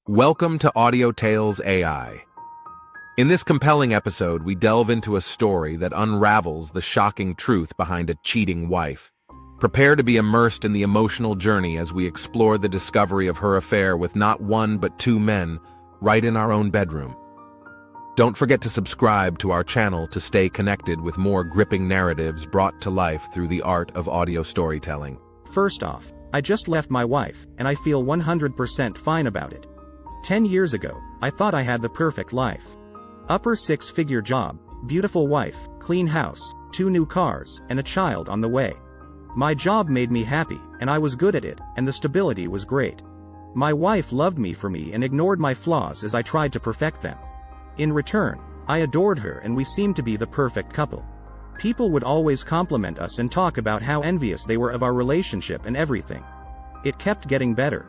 Welcome to Audio Tales AI. In this compelling episode, we delve into a story that unravels the shocking truth behind a cheating wife. Prepare to be immersed in the emotional journey as we explore the discovery of her affair with not one but two men, right in our own bedroom. Don't forget to subscribe to our channel to stay connected with more gripping narratives brought to life through the art of audio storytelling. First off, I just left my wife, and I feel 100% fine about it. 10 years ago, I thought I had the perfect life. Upper six-figure job, beautiful wife, clean house, 2 new cars, and a child on the way. My job made me happy, and I was good at it, and the stability was great. My wife loved me for me and ignored my flaws as I tried to perfect them. In return, I adored her and we seemed to be the perfect couple. People would always compliment us and talk about how envious they were of our relationship and everything. It kept getting better.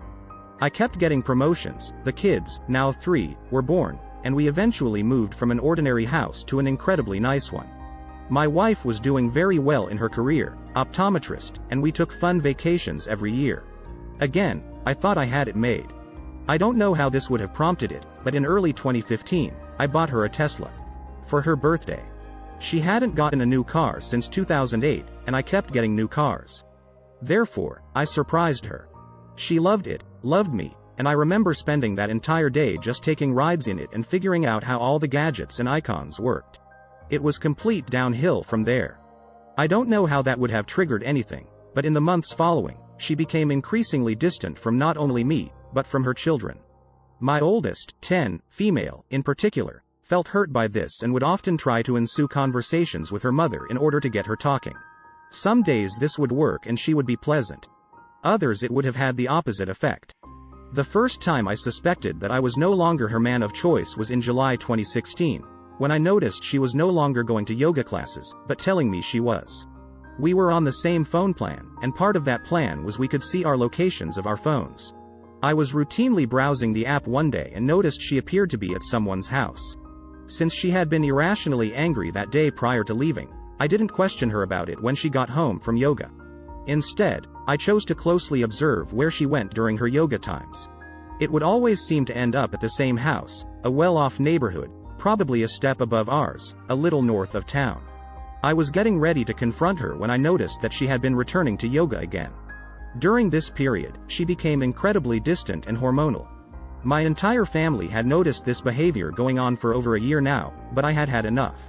I kept getting promotions, the kids, now 3, were born, and we eventually moved from an ordinary house to an incredibly nice one. My wife was doing very well in her career, optometrist, and we took fun vacations every year. Again, I thought I had it made. I don't know how this would have prompted it, but in early 2015, I bought her a Tesla. For her birthday. She hadn't gotten a new car since 2008, and I kept getting new cars. Therefore, I surprised her. She loved it, loved me, and I remember spending that entire day just taking rides in it and figuring out how all the gadgets and icons worked. It was complete downhill from there. I don't know how that would have triggered anything, but in the months following, she became increasingly distant from not only me, but from her children. My oldest, 10, female, in particular, felt hurt by this and would often try to ensue conversations with her mother in order to get her talking. Some days this would work and she would be pleasant. Others it would have had the opposite effect. The first time I suspected that I was no longer her man of choice was in July 2016, when I noticed she was no longer going to yoga classes, but telling me she was. We were on the same phone plan, and part of that plan was we could see our locations of our phones. I was routinely browsing the app one day and noticed she appeared to be at someone's house. Since she had been irrationally angry that day prior to leaving, I didn't question her about it when she got home from yoga. Instead, I chose to closely observe where she went during her yoga times. It would always seem to end up at the same house, a well-off neighborhood, probably a step above ours, a little north of town. I was getting ready to confront her when I noticed that she had been returning to yoga again. During this period, she became incredibly distant and hormonal. My entire family had noticed this behavior going on for over a year now, but I had had enough.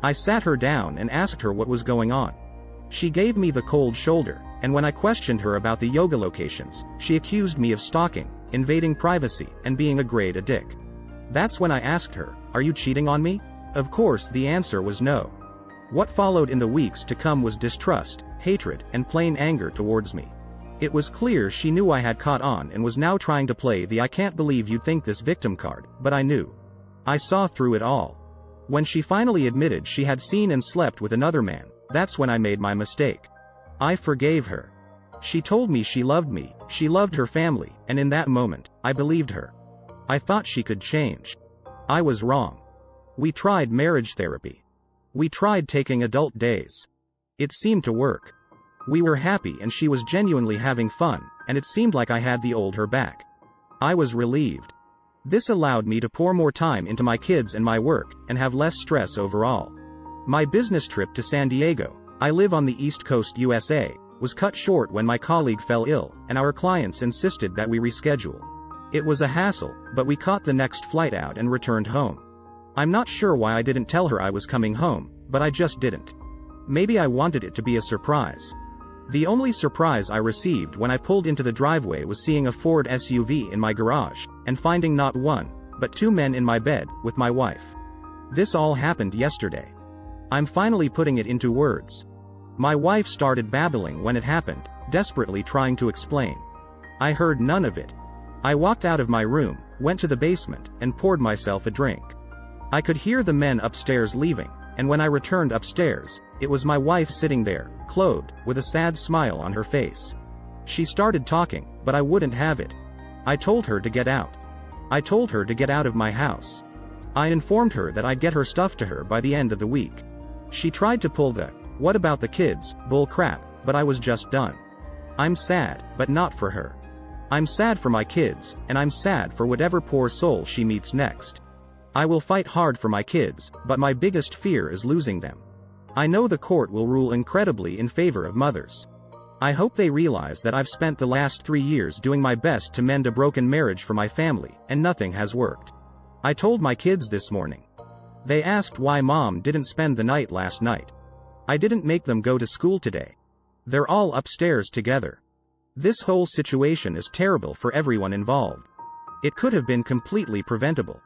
I sat her down and asked her what was going on. She gave me the cold shoulder, and when I questioned her about the yoga locations, she accused me of stalking, invading privacy, and being a grade A dick. That's when I asked her, "Are you cheating on me?" Of course the answer was no. What followed in the weeks to come was distrust, hatred, and plain anger towards me. It was clear she knew I had caught on and was now trying to play the "I can't believe you'd think this" victim card, but I knew. I saw through it all. When she finally admitted she had seen and slept with another man, that's when I made my mistake. I forgave her. She told me she loved her family, and in that moment, I believed her. I thought she could change. I was wrong. We tried marriage therapy. We tried taking adult days. It seemed to work. We were happy and she was genuinely having fun, and it seemed like I had the old her back. I was relieved. This allowed me to pour more time into my kids and my work, and have less stress overall. My business trip to San Diego, I live on the East Coast USA, was cut short when my colleague fell ill, and our clients insisted that we reschedule. It was a hassle, but we caught the next flight out and returned home. I'm not sure why I didn't tell her I was coming home, but I just didn't. Maybe I wanted it to be a surprise. The only surprise I received when I pulled into the driveway was seeing a Ford SUV in my garage, and finding not one, but 2 men in my bed, with my wife. This all happened yesterday. I'm finally putting it into words. My wife started babbling when it happened, desperately trying to explain. I heard none of it. I walked out of my room, went to the basement, and poured myself a drink. I could hear the men upstairs leaving, and when I returned upstairs, it was my wife sitting there, clothed, with a sad smile on her face. She started talking, but I wouldn't have it. I told her to get out. I told her to get out of my house. I informed her that I'd get her stuff to her by the end of the week. She tried to pull the "what about the kids" bull crap, but I was just done. I'm sad, but not for her. I'm sad for my kids, and I'm sad for whatever poor soul she meets next. I will fight hard for my kids, but my biggest fear is losing them. I know the court will rule incredibly in favor of mothers. I hope they realize that I've spent the last 3 years doing my best to mend a broken marriage for my family, and nothing has worked. I told my kids this morning. They asked why Mom didn't spend the night last night. I didn't make them go to school today. They're all upstairs together. This whole situation is terrible for everyone involved. It could have been completely preventable.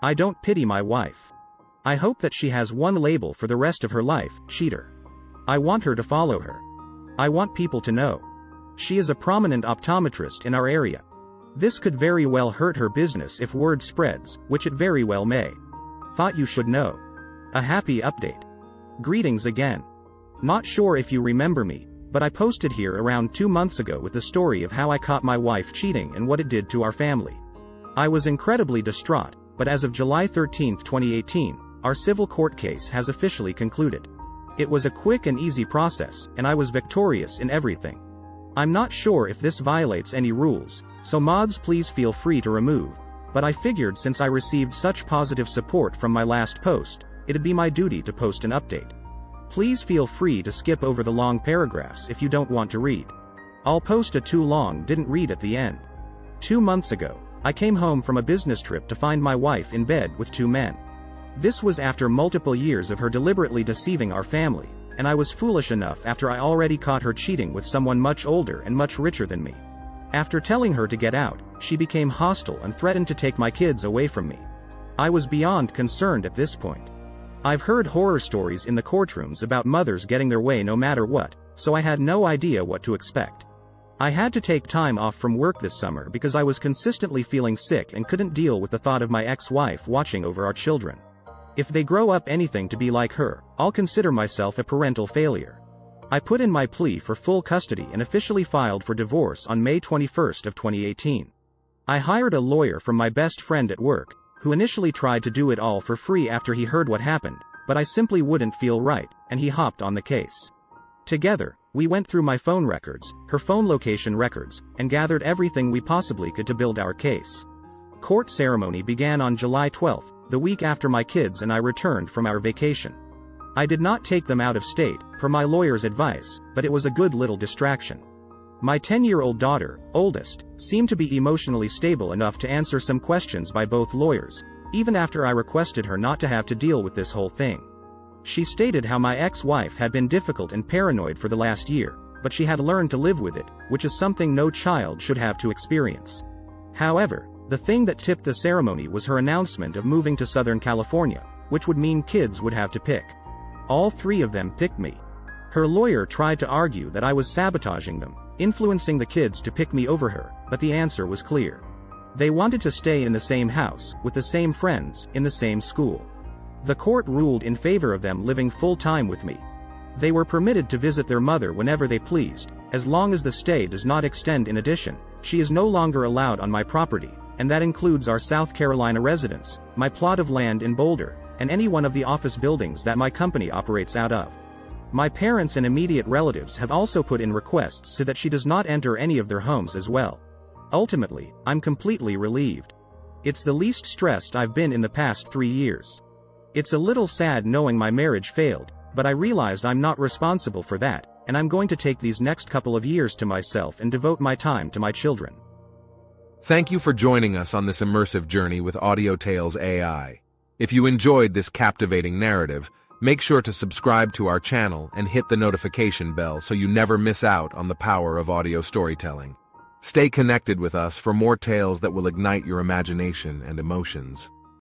I don't pity my wife. I hope that she has one label for the rest of her life, cheater. I want her to follow her. I want people to know. She is a prominent optometrist in our area. This could very well hurt her business if word spreads, which it very well may. Thought you should know. A happy update. Greetings again. Not sure if you remember me, but I posted here around 2 months ago with the story of how I caught my wife cheating and what it did to our family. I was incredibly distraught, but as of July 13, 2018, our civil court case has officially concluded. It was a quick and easy process, and I was victorious in everything. I'm not sure if this violates any rules, so mods please feel free to remove, but I figured since I received such positive support from my last post, it'd be my duty to post an update. Please feel free to skip over the long paragraphs if you don't want to read. I'll post a too long didn't read at the end. 2 months ago, I came home from a business trip to find my wife in bed with 2 men. This was after multiple years of her deliberately deceiving our family, and I was foolish enough after I already caught her cheating with someone much older and much richer than me. After telling her to get out, she became hostile and threatened to take my kids away from me. I was beyond concerned at this point. I've heard horror stories in the courtrooms about mothers getting their way no matter what, so I had no idea what to expect. I had to take time off from work this summer because I was consistently feeling sick and couldn't deal with the thought of my ex-wife watching over our children. If they grow up anything to be like her, I'll consider myself a parental failure. I put in my plea for full custody and officially filed for divorce on May 21st of 2018. I hired a lawyer from my best friend at work, who initially tried to do it all for free after he heard what happened, but I simply wouldn't feel right, and he hopped on the case. Together, we went through my phone records, her phone location records, and gathered everything we possibly could to build our case. Court ceremony began on July 12th, the week after my kids and I returned from our vacation. I did not take them out of state, per my lawyer's advice, but it was a good little distraction. My 10-year-old daughter, oldest, seemed to be emotionally stable enough to answer some questions by both lawyers, even after I requested her not to have to deal with this whole thing. She stated how my ex-wife had been difficult and paranoid for the last year, but she had learned to live with it, which is something no child should have to experience. However, the thing that tipped the ceremony was her announcement of moving to Southern California, which would mean kids would have to pick. All 3 of them picked me. Her lawyer tried to argue that I was sabotaging them, influencing the kids to pick me over her, but the answer was clear. They wanted to stay in the same house, with the same friends, in the same school. The court ruled in favor of them living full-time with me. They were permitted to visit their mother whenever they pleased, as long as the stay does not extend. In addition, she is no longer allowed on my property, and that includes our South Carolina residence, my plot of land in Boulder, and any one of the office buildings that my company operates out of. My parents and immediate relatives have also put in requests so that she does not enter any of their homes as well. Ultimately, I'm completely relieved. It's the least stressed I've been in the past 3 years. It's a little sad knowing my marriage failed, but I realized I'm not responsible for that, and I'm going to take these next couple of years to myself and devote my time to my children. Thank you for joining us on this immersive journey with Audio Tales AI. If you enjoyed this captivating narrative, make sure to subscribe to our channel and hit the notification bell so you never miss out on the power of audio storytelling. Stay connected with us for more tales that will ignite your imagination and emotions.